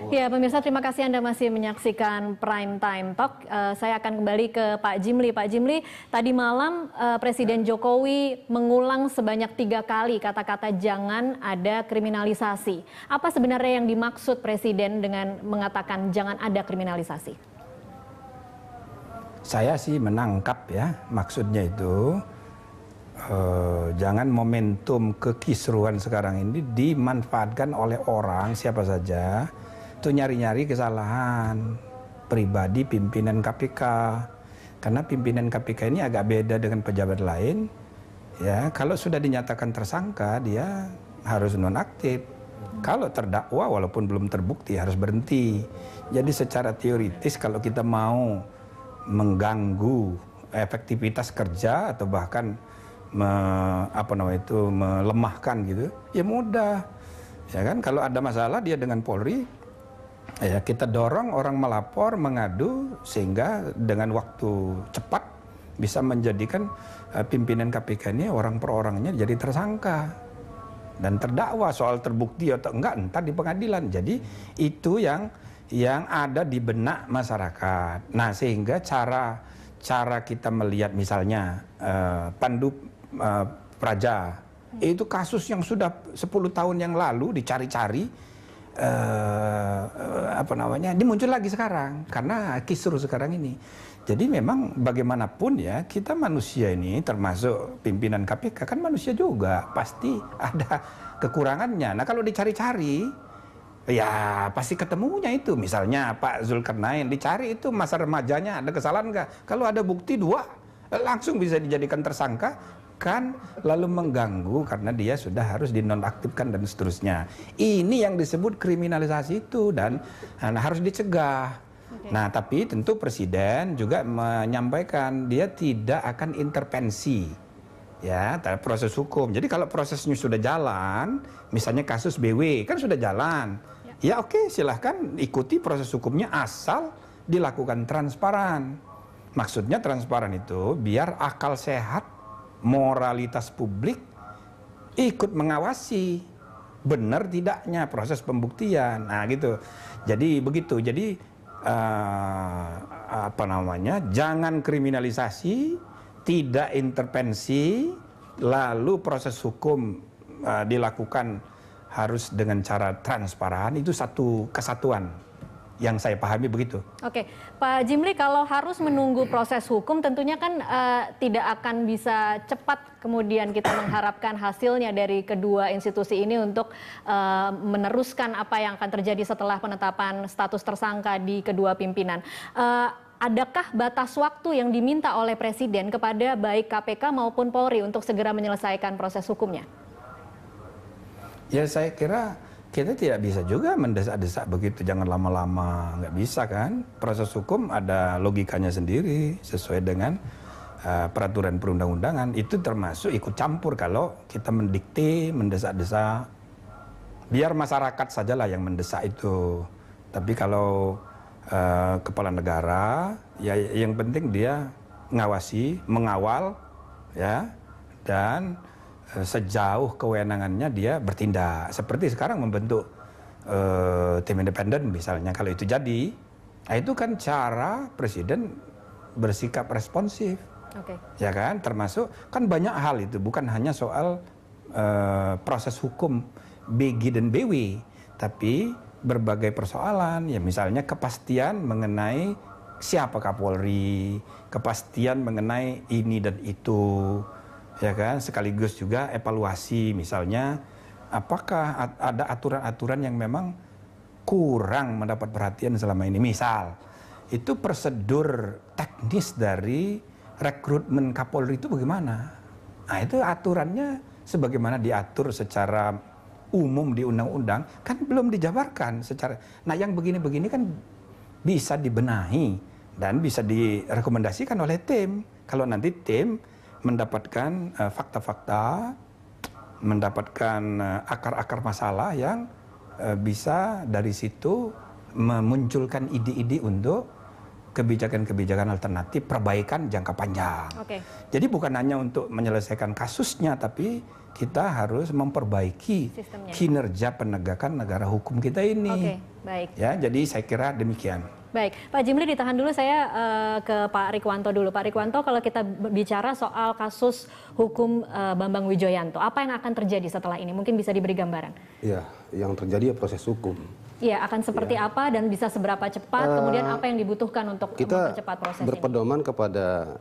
Ya, pemirsa, terima kasih Anda masih menyaksikan Prime Time Talk. Saya akan kembali ke Pak Jimli. Pak Jimli, tadi malam Presiden Jokowi mengulang sebanyak 3 kali kata-kata jangan ada kriminalisasi. Apa sebenarnya yang dimaksud Presiden dengan mengatakan jangan ada kriminalisasi? Saya sih menangkap ya, maksudnya itu jangan momentum kekisruhan sekarang ini dimanfaatkan oleh orang siapa saja itu nyari-nyari kesalahan pribadi pimpinan KPK. Karena pimpinan KPK ini agak beda dengan pejabat lain. Ya, kalau sudah dinyatakan tersangka dia harus nonaktif. Kalau terdakwa walaupun belum terbukti harus berhenti. Jadi secara teoritis kalau kita mau mengganggu efektivitas kerja atau bahkan melemahkan gitu, ya mudah. Ya kan, kalau ada masalah dia dengan Polri, ya kita dorong orang melapor, mengadu sehingga dengan waktu cepat bisa menjadikan pimpinan KPK ini orang per orangnya jadi tersangka dan terdakwa. Soal terbukti atau enggak entar di pengadilan. Jadi itu yang ada di benak masyarakat. Nah, sehingga cara kita melihat misalnya Pandu Praja itu kasus yang sudah 10 tahun yang lalu dicari-cari, dia muncul lagi sekarang karena kisruh sekarang ini. Jadi memang bagaimanapun ya, kita manusia ini termasuk pimpinan KPK kan manusia juga, pasti ada kekurangannya. Nah, kalau dicari-cari ya pasti ketemunya itu. Misalnya Pak Zulkarnain dicari itu masa remajanya ada kesalahan nggak? Kalau ada bukti 2 langsung bisa dijadikan tersangka kan, lalu mengganggu karena dia sudah harus dinonaktifkan dan seterusnya. Ini yang disebut kriminalisasi itu dan harus dicegah. Nah, tapi tentu Presiden juga menyampaikan dia tidak akan intervensi ya terhadap proses hukum. Jadi kalau prosesnya sudah jalan, misalnya kasus BW kan sudah jalan, ya oke, silahkan ikuti proses hukumnya asal dilakukan transparan. Maksudnya transparan itu biar akal sehat, moralitas publik ikut mengawasi benar tidaknya proses pembuktian. Nah gitu. Jadi begitu. Jadi jangan kriminalisasi, tidak intervensi, lalu proses hukum dilakukan harus dengan cara transparan. Itu satu kesatuan yang saya pahami begitu. Oke, Pak Jimli, kalau harus menunggu proses hukum tentunya kan tidak akan bisa cepat kemudian kita mengharapkan hasilnya dari kedua institusi ini untuk meneruskan apa yang akan terjadi setelah penetapan status tersangka di kedua pimpinan. Adakah batas waktu yang diminta oleh Presiden kepada baik KPK maupun Polri untuk segera menyelesaikan proses hukumnya? Ya, saya kira kita tidak bisa juga mendesak-desak begitu, jangan lama-lama, nggak bisa kan. Proses hukum ada logikanya sendiri sesuai dengan peraturan perundang-undangan. Itu termasuk ikut campur kalau kita mendikte, mendesak-desak. Biar masyarakat sajalah yang mendesak itu. Tapi kalau kepala negara, ya yang penting dia ngawasi, mengawal, ya, dan sejauh kewenangannya dia bertindak. Seperti sekarang membentuk tim independen misalnya, kalau itu jadi, nah itu kan cara Presiden bersikap responsif. Ya kan, termasuk kan banyak hal itu, bukan hanya soal proses hukum BG dan BW, tapi berbagai persoalan, ya misalnya kepastian mengenai siapa Kapolri, kepastian mengenai ini dan itu, ya kan, sekaligus juga evaluasi misalnya apakah ada aturan-aturan yang memang kurang mendapat perhatian selama ini. Misal itu prosedur teknis dari rekrutmen Kapolri itu bagaimana? Nah, itu aturannya sebagaimana diatur secara umum di undang-undang kan belum dijabarkan secara. Nah, yang begini-begini kan bisa dibenahi dan bisa direkomendasikan oleh tim. Kalau nanti tim mendapatkan fakta-fakta, mendapatkan akar-akar masalah yang bisa dari situ memunculkan ide-ide untuk kebijakan-kebijakan alternatif, perbaikan jangka panjang. Jadi bukan hanya untuk menyelesaikan kasusnya, tapi kita harus memperbaiki sistemnya, kinerja penegakan negara hukum kita ini. Baik. Ya, jadi saya kira demikian. Baik, Pak Jimli ditahan dulu, saya ke Pak Rikwanto dulu. Pak Rikwanto, kalau kita bicara soal kasus hukum Bambang Wijoyanto, apa yang akan terjadi setelah ini? Mungkin bisa diberi gambaran. Ya, yang terjadi ya proses hukum. Iya, akan seperti apa dan bisa seberapa cepat, kemudian apa yang dibutuhkan untuk mempercepat proses ini? Kita berpedoman kepada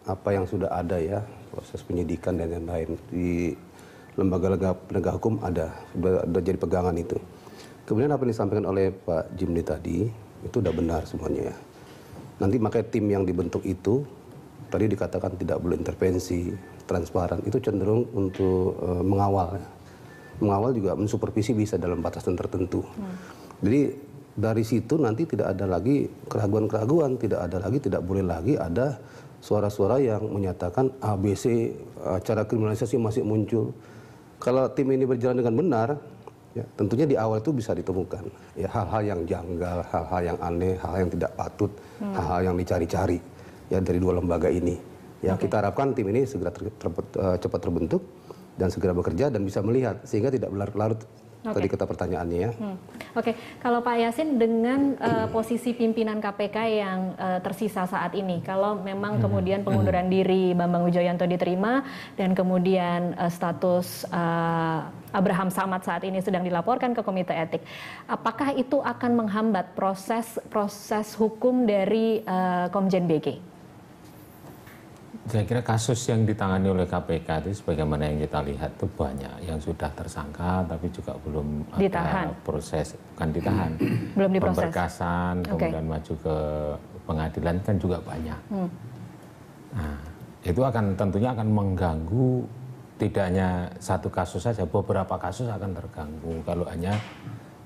apa yang sudah ada ya, proses penyidikan dan lain-lain. Di lembaga-lembaga penegak hukum sudah jadi pegangan itu. Kemudian apa yang disampaikan oleh Pak Jimli tadi, itu sudah benar semuanya ya. Nanti makanya tim yang dibentuk itu, tadi dikatakan tidak boleh intervensi, transparan, itu cenderung untuk mengawal ya. Mengawal juga mensupervisi bisa dalam batasan tertentu. Jadi dari situ nanti tidak ada lagi keraguan-keraguan, tidak boleh lagi ada suara-suara yang menyatakan ABC, cara kriminalisasi masih muncul. Kalau tim ini berjalan dengan benar, ya, tentunya di awal itu bisa ditemukan ya hal-hal yang janggal, hal-hal yang aneh, hal-hal yang tidak patut, hal-hal yang dicari-cari ya dari dua lembaga ini. Ya kita harapkan tim ini segera cepat terbentuk dan segera bekerja dan bisa melihat sehingga tidak berlarut-larut tadi kata pertanyaannya ya. Kalau Pak Yasin dengan posisi pimpinan KPK yang tersisa saat ini, kalau memang kemudian pengunduran diri Bambang Wijoyanto diterima dan kemudian status Abraham Samad saat ini sedang dilaporkan ke Komite Etik, apakah itu akan menghambat proses hukum dari Komjen BG? Saya kira kasus yang ditangani oleh KPK itu sebagaimana yang kita lihat itu banyak yang sudah tersangka tapi juga belum ada proses, bukan ditahan, belum diproses. Pemberkasan, kemudian maju ke pengadilan kan juga banyak. Nah, itu tentunya akan mengganggu, tidak hanya satu kasus saja, beberapa kasus akan terganggu kalau hanya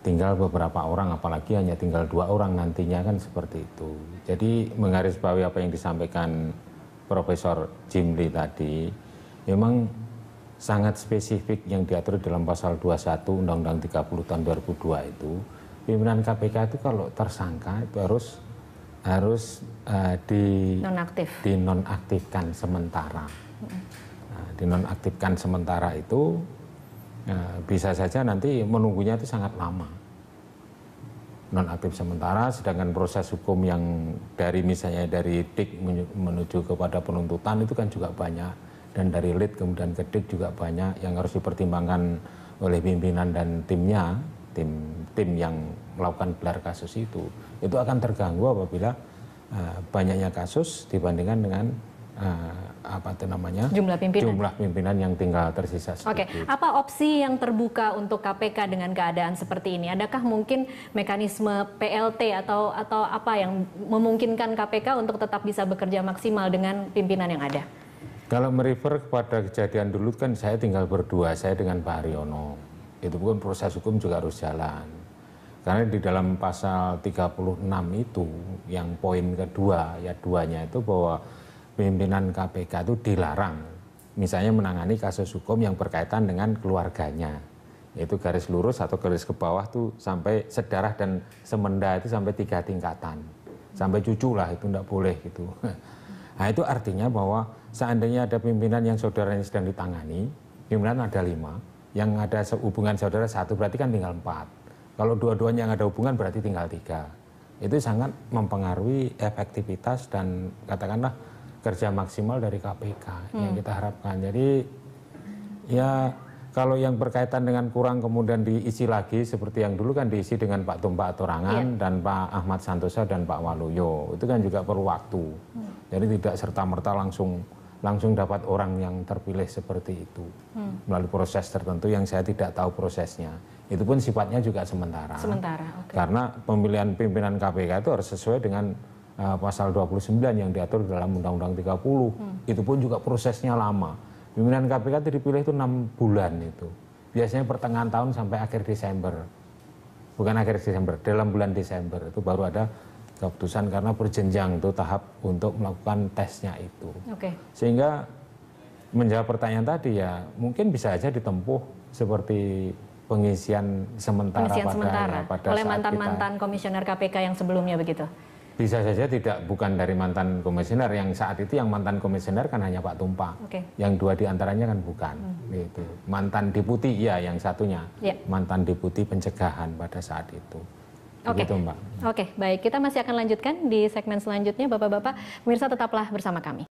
tinggal beberapa orang, apalagi hanya tinggal 2 orang nantinya kan seperti itu. Jadi menggarisbawahi apa yang disampaikan Profesor Jimli tadi, memang sangat spesifik yang diatur dalam pasal 21 Undang-Undang 30 tahun 2002 itu, pimpinan KPK itu kalau tersangka itu harus dinonaktifkan sementara. Nah, dinonaktifkan sementara itu bisa saja nanti menunggunya itu sangat lama. Nonaktif sementara, sedangkan proses hukum yang misalnya dari DIK menuju kepada penuntutan itu kan juga banyak, dan dari lead kemudian ke DIK juga banyak yang harus dipertimbangkan oleh pimpinan dan timnya, tim yang melakukan gelar kasus itu akan terganggu apabila banyaknya kasus dibandingkan dengan jumlah pimpinan yang tinggal tersisa sedikit. Apa opsi yang terbuka untuk KPK dengan keadaan seperti ini? Adakah mungkin mekanisme PLT atau apa yang memungkinkan KPK untuk tetap bisa bekerja maksimal dengan pimpinan yang ada? Kalau merefer kepada kejadian dulu kan saya tinggal berdua, saya dengan Pak Haryono. Itu pun proses hukum juga harus jalan. Karena di dalam pasal 36 itu yang poin kedua ya duanya itu bahwa pimpinan KPK itu dilarang misalnya menangani kasus hukum yang berkaitan dengan keluarganya, yaitu garis lurus atau garis ke bawah tuh sampai sedarah dan semenda itu sampai 3 tingkatan, sampai cucu lah itu tidak boleh gitu. Nah itu artinya bahwa seandainya ada pimpinan yang saudaranya sedang ditangani, pimpinan ada 5, yang ada hubungan saudara 1 berarti kan tinggal 4. Kalau dua-duanya yang ada hubungan berarti tinggal 3. Itu sangat mempengaruhi efektivitas dan katakanlah kerja maksimal dari KPK yang kita harapkan. Jadi ya kalau yang berkaitan dengan kurang kemudian diisi lagi seperti yang dulu kan diisi dengan Pak Tumpak Atorangan dan Pak Ahmad Santosa dan Pak Waluyo, itu kan juga perlu waktu. Jadi tidak serta-merta langsung dapat orang yang terpilih seperti itu melalui proses tertentu yang saya tidak tahu prosesnya. Itu pun sifatnya juga sementara. Karena pemilihan pimpinan KPK itu harus sesuai dengan pasal 29 yang diatur dalam Undang-Undang 30. Itu pun juga prosesnya lama. Pimpinan KPK itu dipilih itu 6 bulan itu. Biasanya pertengahan tahun sampai akhir Desember. Bukan akhir Desember, dalam bulan Desember itu baru ada keputusan karena berjenjang itu tahap untuk melakukan tesnya itu. Sehingga menjawab pertanyaan tadi ya mungkin bisa aja ditempuh seperti pengisian sementara pada oleh mantan-mantan komisioner KPK yang sebelumnya begitu. Bisa saja bukan dari mantan komisioner, yang saat itu yang mantan komisioner kan hanya Pak Tumpak, yang 2 diantaranya kan bukan. Gitu. Mantan deputi ya yang satunya, mantan deputi pencegahan pada saat itu. Begitu, Mbak. Oke, baik, kita masih akan lanjutkan di segmen selanjutnya, Bapak-Bapak. Pemirsa tetaplah bersama kami.